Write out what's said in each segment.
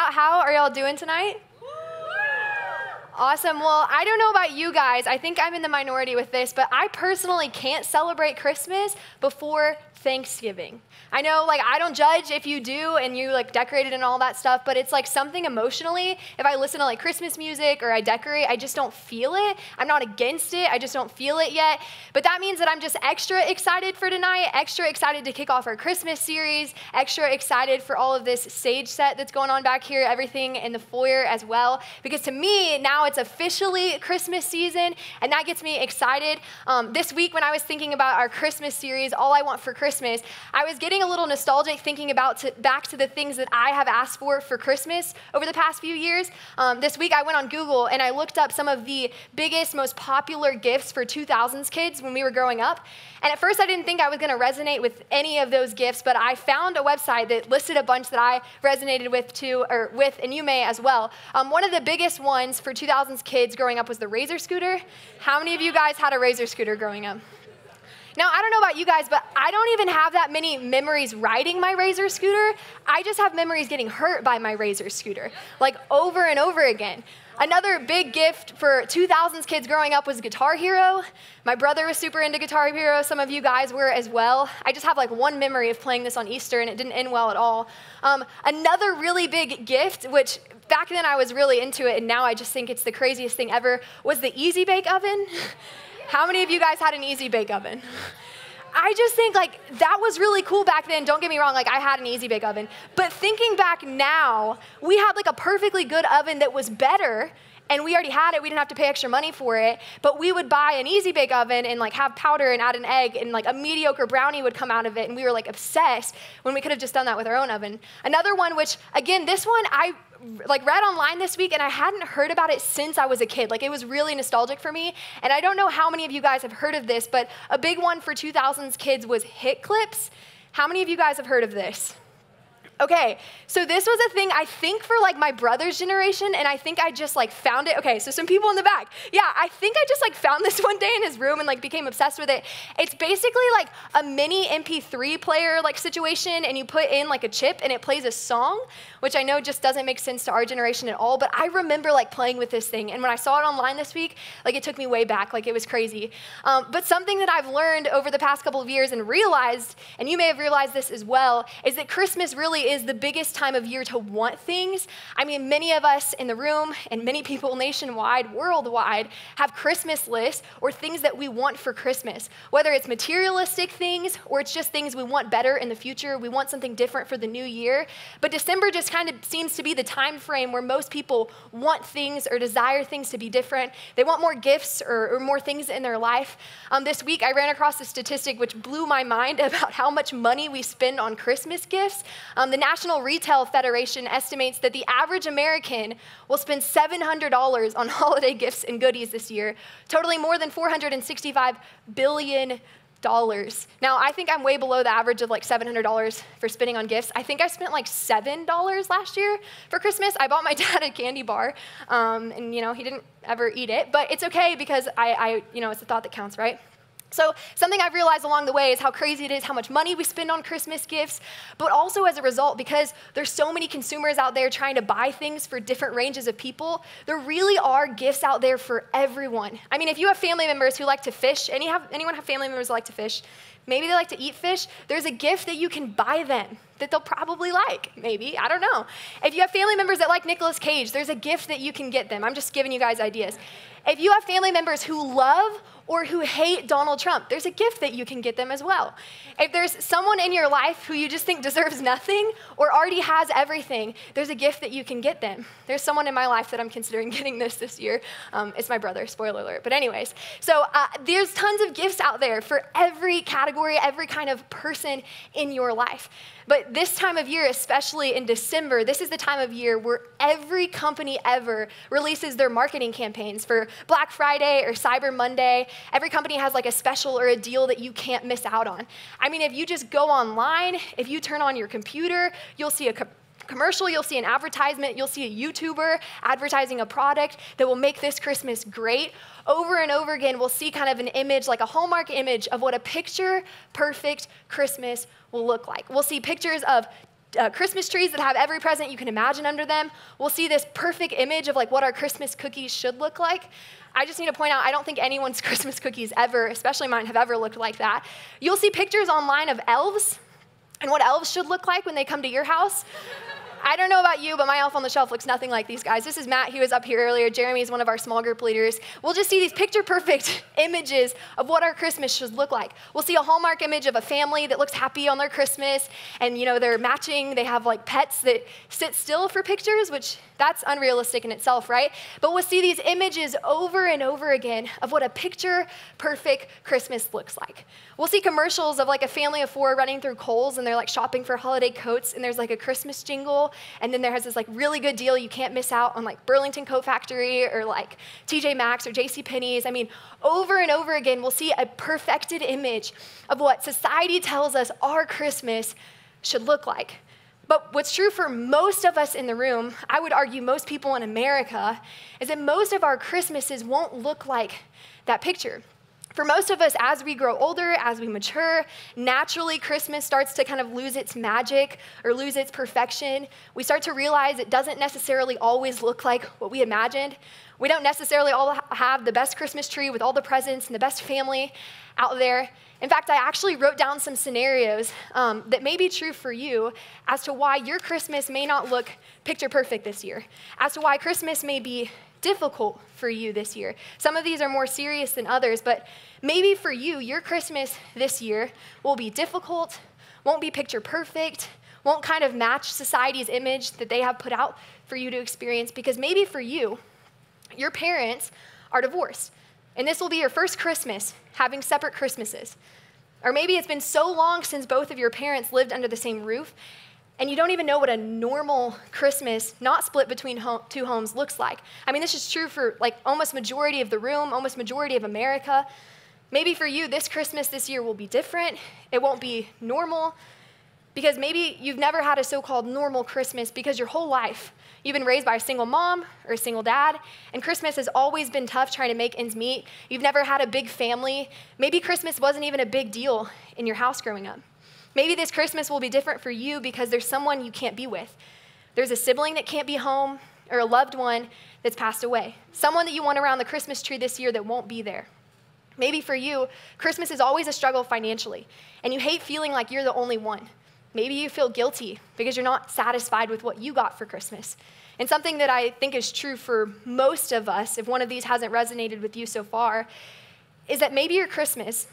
out. How are y'all doing tonight? Awesome. Well, I don't know about you guys. I think I'm in the minority with this, but I personally can't celebrate Christmas before Thanksgiving. I know, I don't judge if you do and you, decorate it and all that stuff, but it's, something emotionally. If I listen to, Christmas music or I decorate, I just don't feel it. I'm not against it. I just don't feel it yet. But that means that I'm just extra excited for tonight, extra excited to kick off our Christmas series, extra excited for all of this stage set that's going on back here, everything in the foyer as well. Because to me, now it's officially Christmas season, and that gets me excited. This week when I was thinking about our Christmas series, All I Want for Christmas, I was getting a little nostalgic thinking about back to the things that I have asked for Christmas over the past few years. This week I went on Google and I looked up some of the biggest, most popular gifts for 2000s kids when we were growing up. And at first I didn't think I was going to resonate with any of those gifts, but I found a website that listed a bunch that I resonated with too, and you may as well. One of the biggest ones for 2000s kids growing up was the Razor scooter. How many of you guys had a Razor scooter growing up? Now, I don't know about you guys, but I don't even have that many memories riding my Razor scooter. I just have memories getting hurt by my Razor scooter, over and over again. Another big gift for 2000s kids growing up was Guitar Hero. My brother was super into Guitar Hero. Some of you guys were as well. I just have one memory of playing this on Easter, and it didn't end well at all. Another really big gift, which back then I was really into it, and now I just think it's the craziest thing ever, was the Easy Bake Oven. How many of you guys had an Easy Bake Oven? I just think that was really cool back then. Don't get me wrong, I had an Easy Bake Oven. But thinking back now, we had a perfectly good oven that was better, and we already had it. We didn't have to pay extra money for it. But we would buy an Easy Bake Oven and have powder and add an egg, and a mediocre brownie would come out of it, and we were obsessed when we could have just done that with our own oven. Another one, which again, this one I read online this week, and I hadn't heard about it since I was a kid. It was really nostalgic for me. And I don't know how many of you guys have heard of this, but a big one for 2000s kids was hit clips. How many of you guys have heard of this? Okay, so this was a thing, I think, for my brother's generation, and I think I just found it. Okay, so some people in the back. Yeah, I think I just found this one day in his room and became obsessed with it. It's basically a mini MP3 player situation, and you put in a chip and it plays a song, which I know just doesn't make sense to our generation at all, but I remember playing with this thing, and when I saw it online this week, it took me way back, it was crazy. But something that I've learned over the past couple of years and realized, and you may have realized this as well, is that Christmas really is the biggest time of year to want things. I mean, many of us in the room and many people nationwide, worldwide, have Christmas lists or things that we want for Christmas, whether it's materialistic things or it's just things we want better in the future. We want something different for the new year. But December just kind of seems to be the time frame where most people want things or desire things to be different. They want more gifts or more things in their life. This week, I ran across a statistic which blew my mind about how much money we spend on Christmas gifts. The National Retail Federation estimates that the average American will spend $700 on holiday gifts and goodies this year, totaling more than $465 billion. Now, I think I'm way below the average of $700 for spending on gifts. I think I spent $7 last year for Christmas. I bought my dad a candy bar, and he didn't ever eat it, but it's okay because it's the thought that counts, right? So something I've realized along the way is how crazy it is, how much money we spend on Christmas gifts, but also as a result, because there's so many consumers out there trying to buy things for different ranges of people, there really are gifts out there for everyone. I mean, if you have family members who like to fish, anyone have family members who like to fish? Maybe they like to eat fish. There's a gift that you can buy them that they'll probably like, maybe, I don't know. If you have family members that like Nicolas Cage, there's a gift that you can get them. I'm just giving you guys ideas. If you have family members who love or who hate Donald Trump, there's a gift that you can get them as well. If there's someone in your life who you just think deserves nothing or already has everything, there's a gift that you can get them. There's someone in my life that I'm considering getting this year. It's my brother, spoiler alert. But anyways, so there's tons of gifts out there for every category, every kind of person in your life. But this time of year, especially in December, this is the time of year where every company ever releases their marketing campaigns for Black Friday or Cyber Monday. Every company has a special or a deal that you can't miss out on. I mean, if you just go online, if you turn on your computer, you'll see a commercial, you'll see an advertisement, you'll see a YouTuber advertising a product that will make this Christmas great. Over and over again, we'll see kind of an image, a Hallmark image of what a picture-perfect Christmas will look like. We'll see pictures of Christmas trees that have every present you can imagine under them. We'll see this perfect image of like what our Christmas cookies should look like. I just need to point out, I don't think anyone's Christmas cookies ever, especially mine, have ever looked like that. You'll see pictures online of elves and what elves should look like when they come to your house. I don't know about you, but my elf on the shelf looks nothing like these guys. This is Matt. He was up here earlier. Jeremy is one of our small group leaders. We'll just see these picture-perfect images of what our Christmas should look like. We'll see a Hallmark image of a family that looks happy on their Christmas, and they're matching. They have like pets that sit still for pictures, which that's unrealistic in itself, right? But we'll see these images over and over again of what a picture-perfect Christmas looks like. We'll see commercials of like a family of 4 running through Kohl's, and they're like shopping for holiday coats, and there's like a Christmas jingle. And then there has this like really good deal you can't miss out on like Burlington Coat Factory or like TJ Maxx or JCPenney's. I mean, over and over again, we'll see a perfected image of what society tells us our Christmas should look like. But what's true for most of us in the room, I would argue most people in America, is that most of our Christmases won't look like that picture. For most of us, as we grow older, as we mature, naturally Christmas starts to kind of lose its magic or lose its perfection. We start to realize it doesn't necessarily always look like what we imagined. We don't necessarily all have the best Christmas tree with all the presents and the best family out there. In fact, I actually wrote down some scenarios that may be true for you as to why your Christmas may not look picture perfect this year, as to why Christmas may be difficult for you this year. Some of these are more serious than others, but maybe for you, your Christmas this year will be difficult, won't be picture perfect, won't kind of match society's image that they have put out for you to experience, because maybe for you, your parents are divorced, and this will be your first Christmas having separate Christmases. Or maybe it's been so long since both of your parents lived under the same roof, and you don't even know what a normal Christmas, not split between two homes, looks like. I mean, this is true for like almost majority of the room, almost majority of America. Maybe for you, this Christmas this year will be different. It won't be normal, because maybe you've never had a so-called normal Christmas because your whole life you've been raised by a single mom or a single dad, and Christmas has always been tough trying to make ends meet. You've never had a big family. Maybe Christmas wasn't even a big deal in your house growing up. Maybe this Christmas will be different for you because there's someone you can't be with. There's a sibling that can't be home, or a loved one that's passed away. Someone that you want around the Christmas tree this year that won't be there. Maybe for you, Christmas is always a struggle financially, and you hate feeling like you're the only one. Maybe you feel guilty because you're not satisfied with what you got for Christmas. And something that I think is true for most of us, if one of these hasn't resonated with you so far, is that maybe your Christmas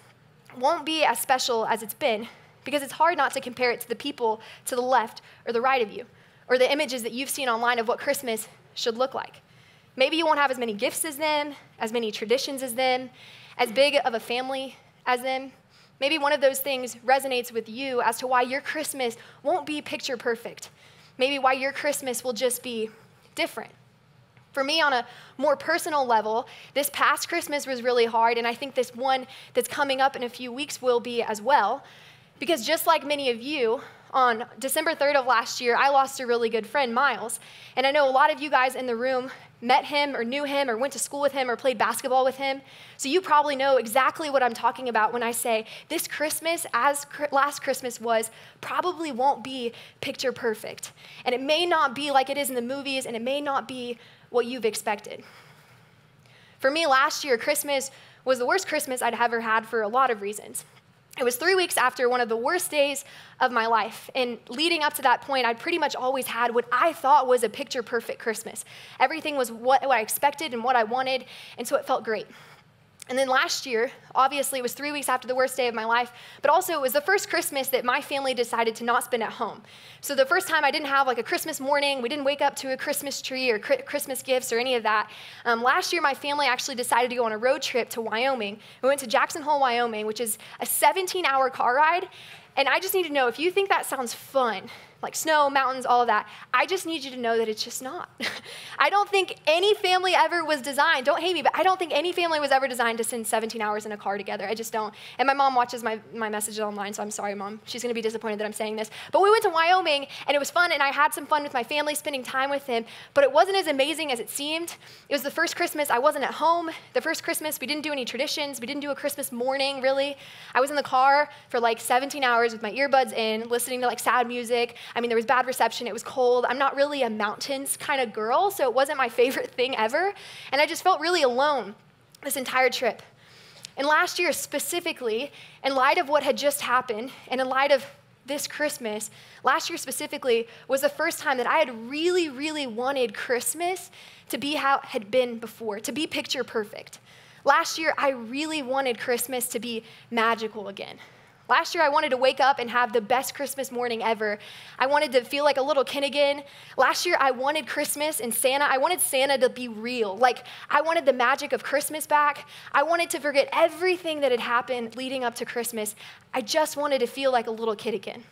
won't be as special as it's been, because it's hard not to compare it to the people to the left or the right of you, or the images that you've seen online of what Christmas should look like. Maybe you won't have as many gifts as them, as many traditions as them, as big of a family as them. Maybe one of those things resonates with you as to why your Christmas won't be picture perfect. Maybe why your Christmas will just be different. For me, on a more personal level, this past Christmas was really hard, and I think this one that's coming up in a few weeks will be as well. Because just like many of you, on December 3rd of last year, I lost a really good friend, Miles. And I know a lot of you guys in the room met him or knew him or went to school with him or played basketball with him. So you probably know exactly what I'm talking about when I say this Christmas, as last Christmas was, probably won't be picture perfect. And it may not be like it is in the movies, and it may not be what you've expected. For me, last year, Christmas was the worst Christmas I'd ever had for a lot of reasons. It was 3 weeks after one of the worst days of my life. And leading up to that point, I'd pretty much always had what I thought was a picture-perfect Christmas. Everything was what I expected and what I wanted, and so it felt great. And then last year, obviously, it was 3 weeks after the worst day of my life, but also it was the first Christmas that my family decided to not spend at home. So the first time I didn't have like a Christmas morning, we didn't wake up to a Christmas tree or Christmas gifts or any of that. Last year, my family actually decided to go on a road trip to Wyoming. We went to Jackson Hole, Wyoming, which is a 17-hour car ride. And I just need to know, if you think that sounds fun, like snow, mountains, all of that, I just need you to know that it's just not. I don't think any family ever was designed, don't hate me, but I don't think any family was ever designed to spend 17 hours in a car together. I just don't. And my mom watches my messages online, so I'm sorry, Mom. She's gonna be disappointed that I'm saying this. But we went to Wyoming, and it was fun, and I had some fun with my family, spending time with them, but it wasn't as amazing as it seemed. It was the first Christmas I wasn't at home. The first Christmas, we didn't do any traditions. We didn't do a Christmas morning, really. I was in the car for like 17 hours with my earbuds in, listening to like sad music. I mean, there was bad reception. It was cold. I'm not really a mountains kind of girl, so it wasn't my favorite thing ever. And I just felt really alone this entire trip. And last year specifically, in light of what had just happened, and in light of this Christmas, last year specifically was the first time that I had really, really wanted Christmas to be how it had been before, to be picture perfect. Last year, I really wanted Christmas to be magical again. Last year, I wanted to wake up and have the best Christmas morning ever. I wanted to feel like a little kid again. Last year, I wanted Christmas and Santa. I wanted Santa to be real. Like, I wanted the magic of Christmas back. I wanted to forget everything that had happened leading up to Christmas. I just wanted to feel like a little kid again.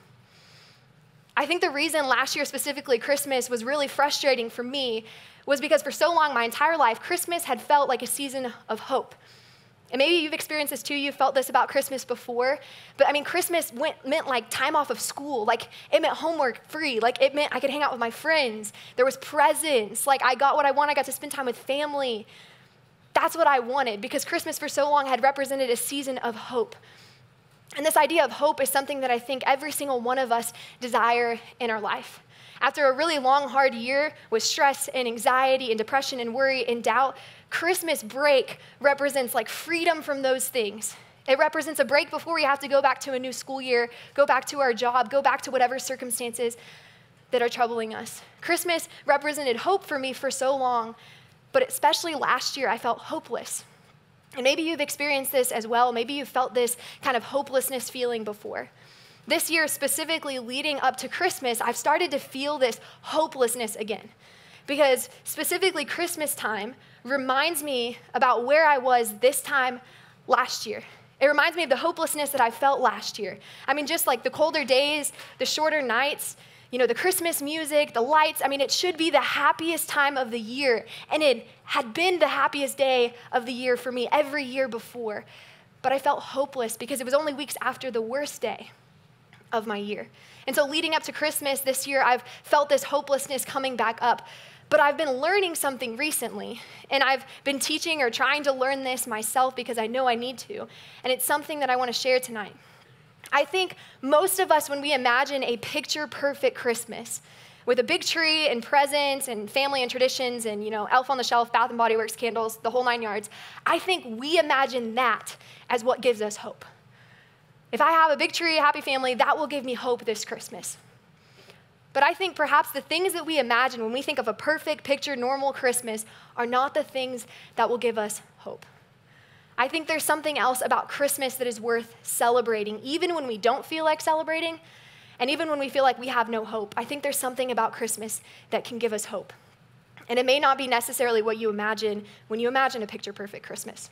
I think the reason last year, specifically Christmas, was really frustrating for me was because for so long, my entire life, Christmas had felt like a season of hope. And maybe you've experienced this too. You felt this about Christmas before. But I mean, Christmas meant like time off of school. Like it meant homework free. Like it meant I could hang out with my friends. There was presents. Like I got what I wanted. I got to spend time with family. That's what I wanted because Christmas for so long had represented a season of hope. And this idea of hope is something that I think every single one of us desire in our life. After a really long, hard year with stress and anxiety and depression and worry and doubt, Christmas break represents like freedom from those things. It represents a break before we have to go back to a new school year, go back to our job, go back to whatever circumstances that are troubling us. Christmas represented hope for me for so long, but especially last year, I felt hopeless. And maybe you've experienced this as well. Maybe you've felt this kind of hopelessness feeling before. This year, specifically leading up to Christmas, I've started to feel this hopelessness again. Because specifically Christmas time reminds me about where I was this time last year. It reminds me of the hopelessness that I felt last year. I mean, just like the colder days, the shorter nights, the Christmas music, the lights. I mean, it should be the happiest time of the year. And it had been the happiest day of the year for me every year before. But I felt hopeless because it was only weeks after the worst day of my year. And so leading up to Christmas this year, I've felt this hopelessness coming back up. But I've been learning something recently, and I've been teaching or trying to learn this myself because I know I need to, and it's something that I want to share tonight. I think most of us, when we imagine a picture-perfect Christmas with a big tree and presents and family and traditions and, Elf on the Shelf, Bath and Body Works candles, the whole 9 yards, I think we imagine that as what gives us hope. If I have a big tree, a happy family, that will give me hope this Christmas. But I think perhaps the things that we imagine when we think of a perfect picture, normal Christmas are not the things that will give us hope. I think there's something else about Christmas that is worth celebrating, even when we don't feel like celebrating, and even when we feel like we have no hope. I think there's something about Christmas that can give us hope. And it may not be necessarily what you imagine when you imagine a picture-perfect Christmas.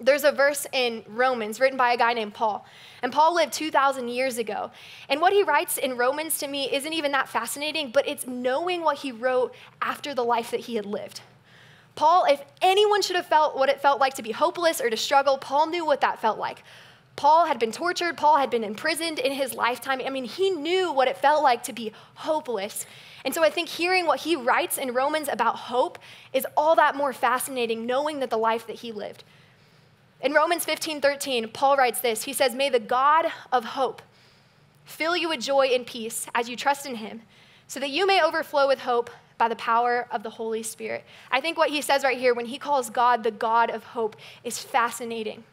There's a verse in Romans written by a guy named Paul. And Paul lived 2,000 years ago. And what he writes in Romans to me isn't even that fascinating, but it's knowing what he wrote after the life that he had lived. Paul, if anyone should have felt what it felt like to be hopeless or to struggle, Paul knew what that felt like. Paul had been tortured. Paul had been imprisoned in his lifetime. I mean, he knew what it felt like to be hopeless. And so I think hearing what he writes in Romans about hope is all that more fascinating, knowing that the life that he lived. In Romans 15:13, Paul writes this. He says, "May the God of hope fill you with joy and peace as you trust in him, so that you may overflow with hope by the power of the Holy Spirit." I think what he says right here when he calls God the God of hope is fascinating.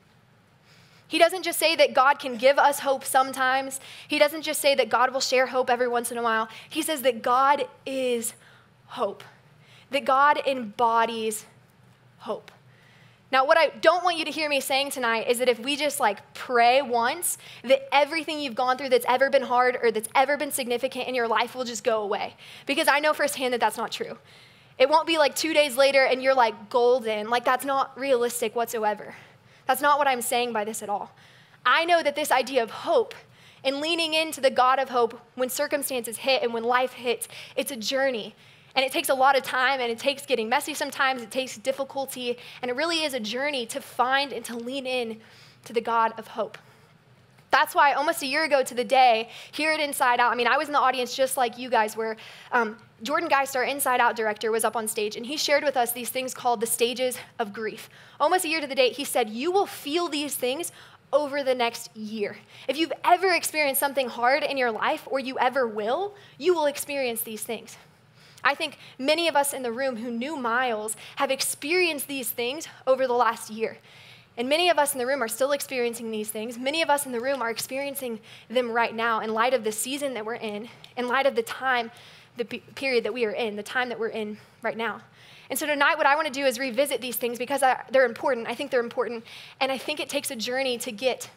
He doesn't just say that God can give us hope sometimes. He doesn't just say that God will share hope every once in a while. He says that God is hope, that God embodies hope. Now, what I don't want you to hear me saying tonight is that if we just pray once, that everything you've gone through that's ever been hard or that's ever been significant in your life will just go away. Because I know firsthand that that's not true. It won't be 2 days later and you're golden. That's not realistic whatsoever. That's not what I'm saying by this at all. I know that this idea of hope and leaning into the God of hope when circumstances hit and when life hits, it's a journey. And it takes a lot of time, and it takes getting messy sometimes, it takes difficulty, and it really is a journey to find and to lean in to the God of hope. That's why almost a year ago to the day, here at Inside Out, I was in the audience just like you guys were. Jordan Geist, our Inside Out director, was up on stage, and he shared with us these things called the stages of grief. Almost a year to the date, he said, you will feel these things over the next year. If you've ever experienced something hard in your life, or you ever will, you will experience these things. I think many of us in the room who knew Miles have experienced these things over the last year. And many of us in the room are still experiencing these things. Many of us in the room are experiencing them right now in light of the season that we're in light of the time, the period that we are in, the time that we're in right now. And so tonight, what I want to do is revisit these things because they're important. I think they're important. And I think it takes a journey to get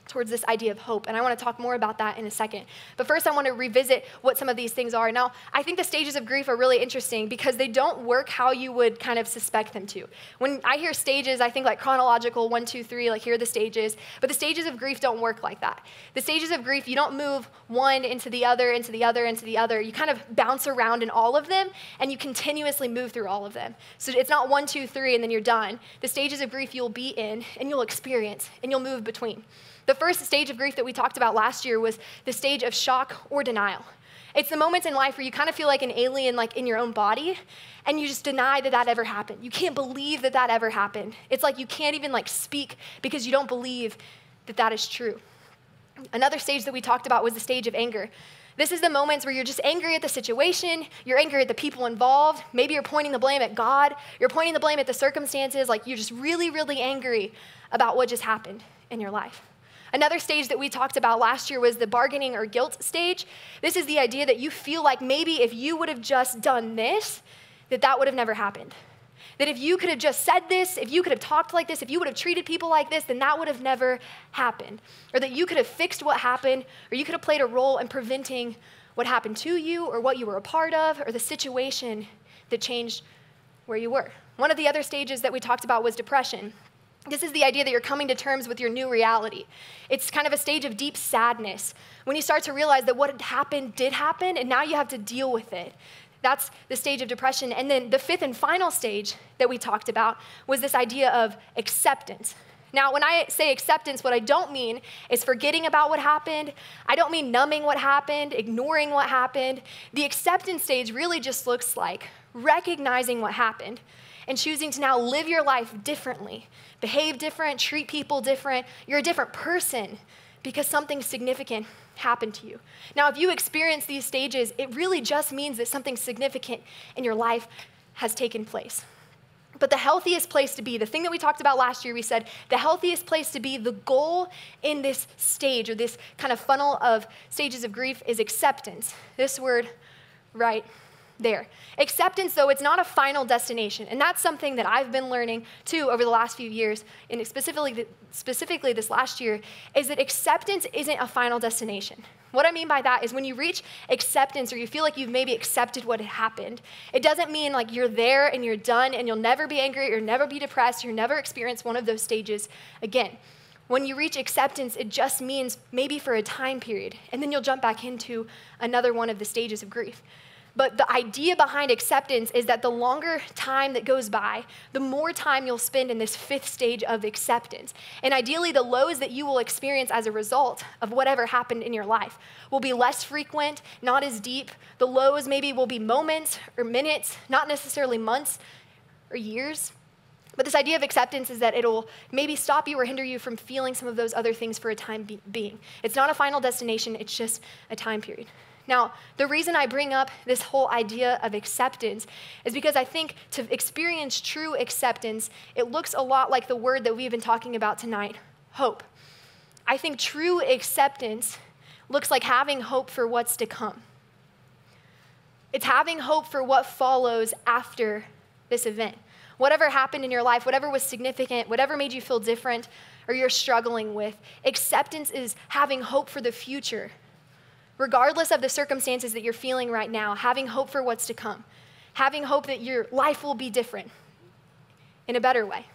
towards this idea of hope. And I want to talk more about that in a second. But first, I want to revisit what some of these things are. Now, I think the stages of grief are really interesting because they don't work how you would kind of suspect them to. When I hear stages, I think like chronological, 1, 2, 3, like here are the stages. But the stages of grief don't work like that. The stages of grief, you don't move one into the other, into the other, into the other. You kind of bounce around in all of them, and you continuously move through all of them. So it's not 1, 2, 3, and then you're done. The stages of grief you'll be in, and you'll experience, and you'll move between. The first stage of grief that we talked about last year was the stage of shock or denial. It's the moments in life where you kind of feel like an alien, like in your own body, and you just deny that that ever happened. You can't believe that that ever happened. It's like you can't even like speak because you don't believe that that is true. Another stage that we talked about was the stage of anger. This is the moments where you're just angry at the situation, you're angry at the people involved, maybe you're pointing the blame at God, you're pointing the blame at the circumstances, like you're just really, really angry about what just happened in your life. Another stage that we talked about last year was the bargaining or guilt stage. This is the idea that you feel like maybe if you would have just done this, that would have never happened. That if you could have just said this, if you could have talked like this, if you would have treated people like this, then that would have never happened. Or that you could have fixed what happened, or you could have played a role in preventing what happened to you, or what you were a part of, or the situation that changed where you were. One of the other stages that we talked about was depression. This is the idea that you're coming to terms with your new reality. It's kind of a stage of deep sadness when you start to realize that what had happened did happen, and now you have to deal with it. That's the stage of depression. And then the fifth and final stage that we talked about was this idea of acceptance. Now, when I say acceptance, what I don't mean is forgetting about what happened. I don't mean numbing what happened, ignoring what happened. The acceptance stage really just looks like recognizing what happened and choosing to now live your life differently, behave different, treat people different. You're a different person because something significant happened to you. Now, if you experience these stages, it really just means that something significant in your life has taken place. But the healthiest place to be, the thing that we talked about last year, we said the healthiest place to be, the goal in this stage or this kind of funnel of stages of grief is acceptance. This word right there. Acceptance, though, it's not a final destination. And that's something that I've been learning, too, over the last few years, and specifically this last year, is that acceptance isn't a final destination. What I mean by that is when you reach acceptance or you feel like you've maybe accepted what had happened, it doesn't mean like you're there and you're done and you'll never be angry or never be depressed or never experience one of those stages again. When you reach acceptance, it just means maybe for a time period, and then you'll jump back into another one of the stages of grief. But the idea behind acceptance is that the longer time that goes by, the more time you'll spend in this fifth stage of acceptance. And ideally, the lows that you will experience as a result of whatever happened in your life will be less frequent, not as deep. The lows maybe will be moments or minutes, not necessarily months or years. But this idea of acceptance is that it'll maybe stop you or hinder you from feeling some of those other things for a time being. It's not a final destination, it's just a time period. Now, the reason I bring up this whole idea of acceptance is because I think to experience true acceptance, it looks a lot like the word that we've been talking about tonight, hope. I think true acceptance looks like having hope for what's to come. It's having hope for what follows after this event. Whatever happened in your life, whatever was significant, whatever made you feel different or you're struggling with, acceptance is having hope for the future. Regardless of the circumstances that you're feeling right now, having hope for what's to come, having hope that your life will be different in a better way.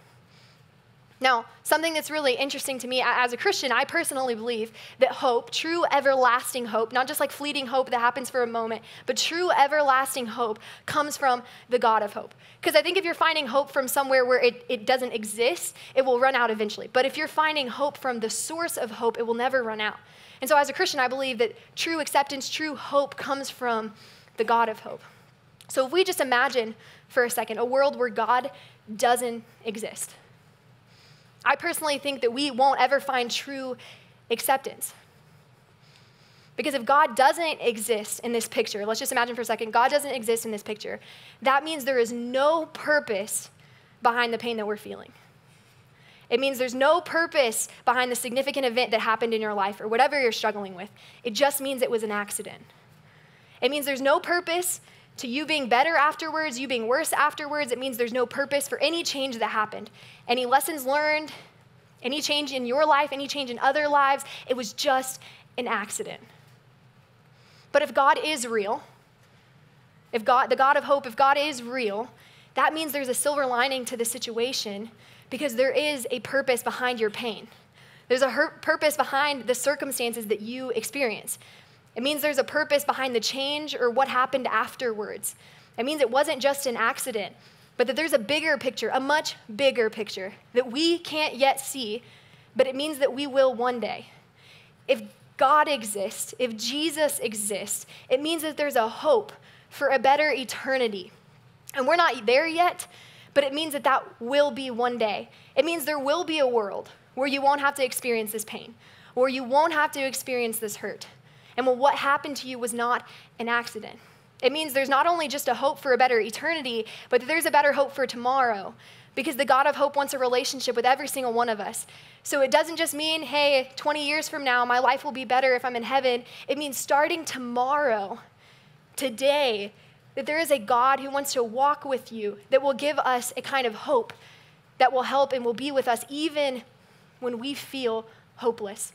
Now, something that's really interesting to me as a Christian, I personally believe that hope, true everlasting hope, not just like fleeting hope that happens for a moment, but true everlasting hope comes from the God of hope. Because I think if you're finding hope from somewhere where it doesn't exist, it will run out eventually. But if you're finding hope from the source of hope, it will never run out. And so as a Christian, I believe that true acceptance, true hope comes from the God of hope. So if we just imagine for a second a world where God doesn't exist, I personally think that we won't ever find true acceptance. Because if God doesn't exist in this picture, let's just imagine for a second, God doesn't exist in this picture, that means there is no purpose behind the pain that we're feeling. It means there's no purpose behind the significant event that happened in your life or whatever you're struggling with. It just means it was an accident. It means there's no purpose to you being better afterwards, you being worse afterwards. It means there's no purpose for any change that happened. Any lessons learned, any change in your life, any change in other lives, it was just an accident. But if God is real, the God of hope, if God is real, that means there's a silver lining to the situation because there is a purpose behind your pain. There's a purpose behind the circumstances that you experience. It means there's a purpose behind the change or what happened afterwards. It means it wasn't just an accident, but that there's a bigger picture, a much bigger picture that we can't yet see, but it means that we will one day. If God exists, if Jesus exists, it means that there's a hope for a better eternity. And we're not there yet, but it means that that will be one day. It means there will be a world where you won't have to experience this pain, where you won't have to experience this hurt. And what happened to you was not an accident. It means there's not only just a hope for a better eternity, but that there's a better hope for tomorrow. Because the God of hope wants a relationship with every single one of us. So it doesn't just mean, hey, 20 years from now, my life will be better if I'm in heaven. It means starting tomorrow, today, that there is a God who wants to walk with you, that will give us a kind of hope that will help and will be with us even when we feel hopeless.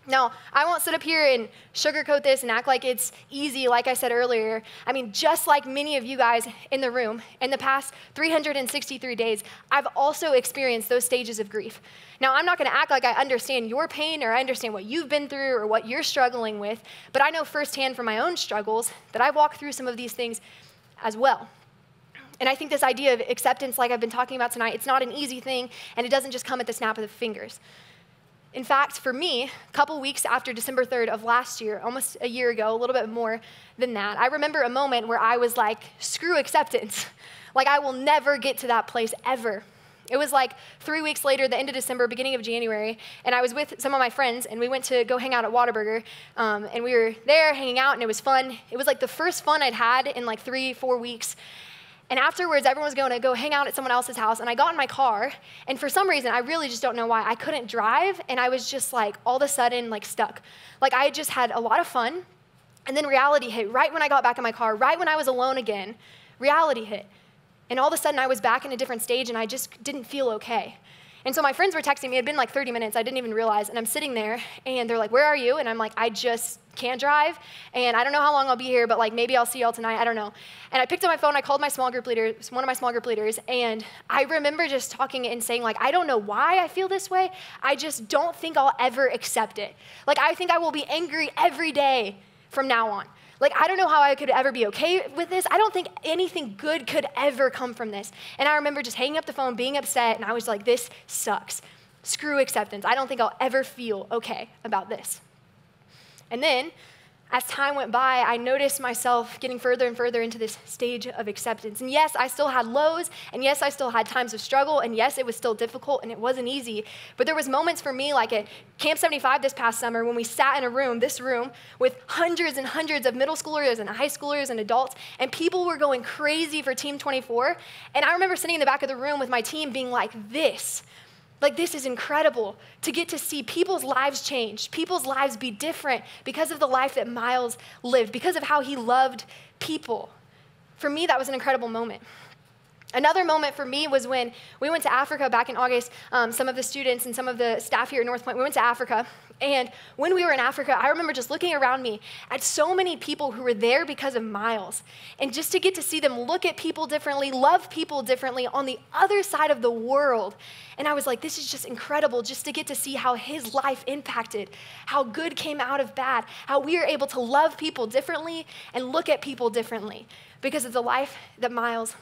Now, I won't sit up here and sugarcoat this and act like it's easy, like I said earlier. I mean, just like many of you guys in the room, in the past 363 days, I've also experienced those stages of grief. Now, I'm not going to act like I understand your pain or I understand what you've been through or what you're struggling with, but I know firsthand from my own struggles that I've walked through some of these things as well. And I think this idea of acceptance, like I've been talking about tonight, it's not an easy thing, and it doesn't just come at the snap of the fingers. In fact, for me, a couple weeks after December 3rd of last year, almost a year ago, a little bit more than that, I remember a moment where I was like, screw acceptance. Like, I will never get to that place ever. It was like 3 weeks later, the end of December, beginning of January, and I was with some of my friends, and we went to go hang out at Whataburger, and we were there hanging out, and it was fun. It was like the first fun I'd had in like 3-4 weeks. And afterwards, everyone was going to go hang out at someone else's house, and I got in my car, and for some reason, I really just don't know why, I couldn't drive, and I was just like, all of a sudden, like stuck. Like I had just had a lot of fun, and then reality hit. Right when I got back in my car, right when I was alone again, reality hit. And all of a sudden, I was back in a different stage, and I just didn't feel okay. And so my friends were texting me. It had been like 30 minutes. I didn't even realize. And I'm sitting there, and they're like, where are you? And I'm like, I just can't drive, and I don't know how long I'll be here, but like maybe I'll see y'all tonight. I don't know. And I picked up my phone. I called my small group leader, one of my small group leaders, and I remember just talking and saying, like, I don't know why I feel this way. I just don't think I'll ever accept it. Like, I think I will be angry every day from now on. Like, I don't know how I could ever be okay with this. I don't think anything good could ever come from this. And I remember just hanging up the phone, being upset, and I was like, this sucks. Screw acceptance. I don't think I'll ever feel okay about this. And then, as time went by, I noticed myself getting further and further into this stage of acceptance. And yes, I still had lows, and yes, I still had times of struggle, and yes, it was still difficult, and it wasn't easy. But there was moments for me, like at Camp 75 this past summer, when we sat in a room, this room, with hundreds and hundreds of middle schoolers and high schoolers and adults, and people were going crazy for Team 24. And I remember sitting in the back of the room with my team being like, this is incredible to get to see people's lives change, people's lives be different because of the life that Miles lived, because of how he loved people. For me, that was an incredible moment. Another moment for me was when we went to Africa back in August. Some of the students and some of the staff here at North Point, we went to Africa. And when we were in Africa, I remember just looking around me at so many people who were there because of Miles. And just to get to see them look at people differently, love people differently on the other side of the world. And I was like, this is just incredible just to get to see how his life impacted, how good came out of bad, how we are able to love people differently and look at people differently because of the life that Miles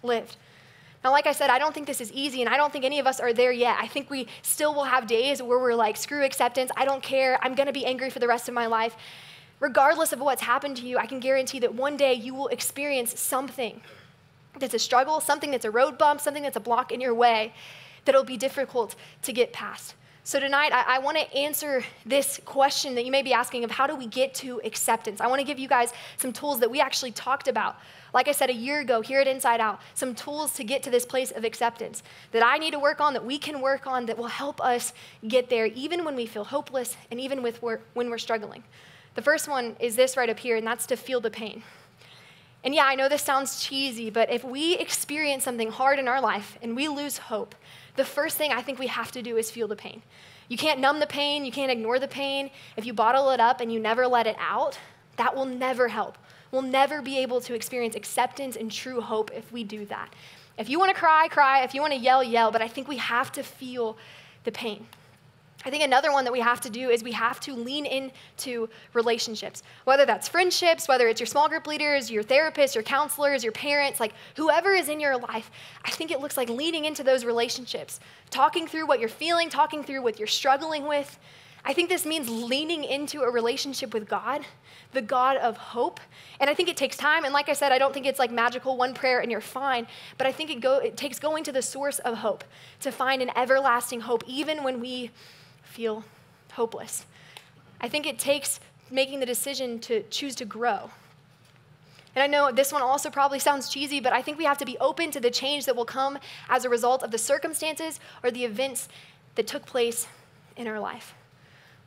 lived. Now, like I said, I don't think this is easy, and I don't think any of us are there yet. I think we still will have days where we're like, screw acceptance, I don't care, I'm gonna be angry for the rest of my life. Regardless of what's happened to you, I can guarantee that one day you will experience something that's a struggle, something that's a road bump, something that's a block in your way that it'll be difficult to get past. So tonight, I want to answer this question that you may be asking of how do we get to acceptance? I want to give you guys some tools that we actually talked about, like I said a year ago here at Inside Out, some tools to get to this place of acceptance that I need to work on, that we can work on, that will help us get there even when we feel hopeless and even when we're struggling. The first one is this right up here, and that's to feel the pain. And yeah, I know this sounds cheesy, but if we experience something hard in our life and we lose hope, the first thing I think we have to do is feel the pain. You can't numb the pain. You can't ignore the pain. If you bottle it up and you never let it out, that will never help. We'll never be able to experience acceptance and true hope if we do that. If you want to cry, cry. If you want to yell, yell. But I think we have to feel the pain. I think another one that we have to do is we have to lean into relationships, whether that's friendships, whether it's your small group leaders, your therapists, your counselors, your parents, like whoever is in your life. I think it looks like leaning into those relationships, talking through what you're feeling, talking through what you're struggling with. I think this means leaning into a relationship with God, the God of hope. And I think it takes time. And like I said, I don't think it's like magical, one prayer and you're fine. But I think it takes going to the source of hope to find an everlasting hope, even when we feel hopeless. I think it takes making the decision to choose to grow. And I know this one also probably sounds cheesy, but I think we have to be open to the change that will come as a result of the circumstances or the events that took place in our life.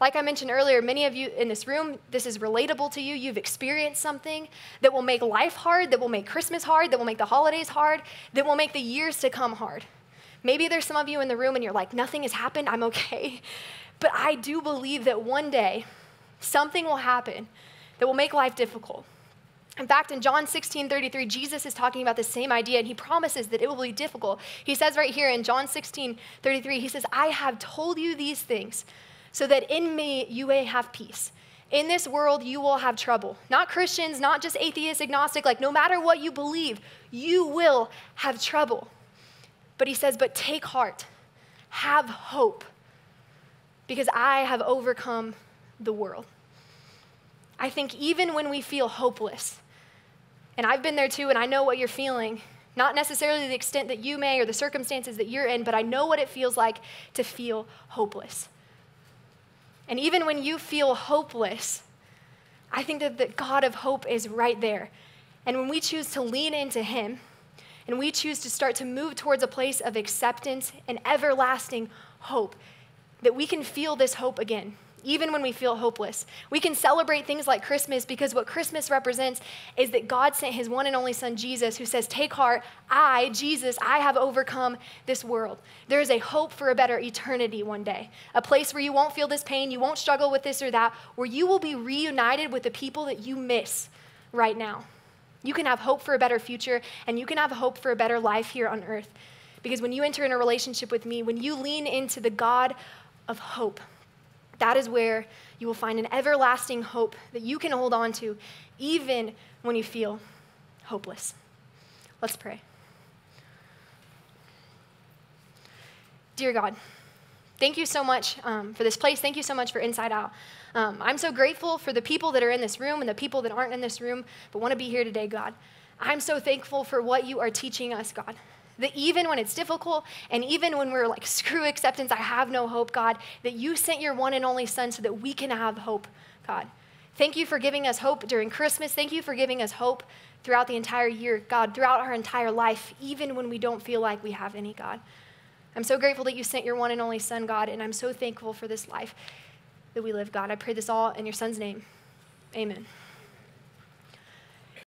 Like I mentioned earlier, many of you in this room, this is relatable to you. You've experienced something that will make life hard, that will make Christmas hard, that will make the holidays hard, that will make the years to come hard. Maybe there's some of you in the room and you're like, nothing has happened, I'm okay. But I do believe that one day something will happen that will make life difficult. In fact, in John 16:33, Jesus is talking about the same idea, and he promises that it will be difficult. He says right here in John 16:33, he says, I have told you these things so that in me you may have peace. In this world, you will have trouble. Not Christians, not just atheist, agnostic, like no matter what you believe, you will have trouble. But he says, but take heart, have hope, because I have overcome the world. I think even when we feel hopeless, and I've been there too, and I know what you're feeling, not necessarily the extent that you may or the circumstances that you're in, but I know what it feels like to feel hopeless. And even when you feel hopeless, I think that the God of hope is right there. And when we choose to lean into him, and we choose to start to move towards a place of acceptance and everlasting hope, that we can feel this hope again, even when we feel hopeless. We can celebrate things like Christmas because what Christmas represents is that God sent his one and only son, Jesus, who says, take heart, Jesus, I have overcome this world. There is a hope for a better eternity one day, a place where you won't feel this pain, you won't struggle with this or that, where you will be reunited with the people that you miss right now. You can have hope for a better future, and you can have hope for a better life here on earth. Because when you enter in a relationship with me, when you lean into the God of hope, that is where you will find an everlasting hope that you can hold on to even when you feel hopeless. Let's pray. Dear God, thank you so much for this place. Thank you so much for Inside Out. I'm so grateful for the people that are in this room and the people that aren't in this room but want to be here today, God. I'm so thankful for what you are teaching us, God. That even when it's difficult and even when we're like, screw acceptance, I have no hope, God, that you sent your one and only son so that we can have hope, God. Thank you for giving us hope during Christmas. Thank you for giving us hope throughout the entire year, God, throughout our entire life, even when we don't feel like we have any, God. I'm so grateful that you sent your one and only son, God, and I'm so thankful for this life that we live, God. I pray this all in your son's name. Amen.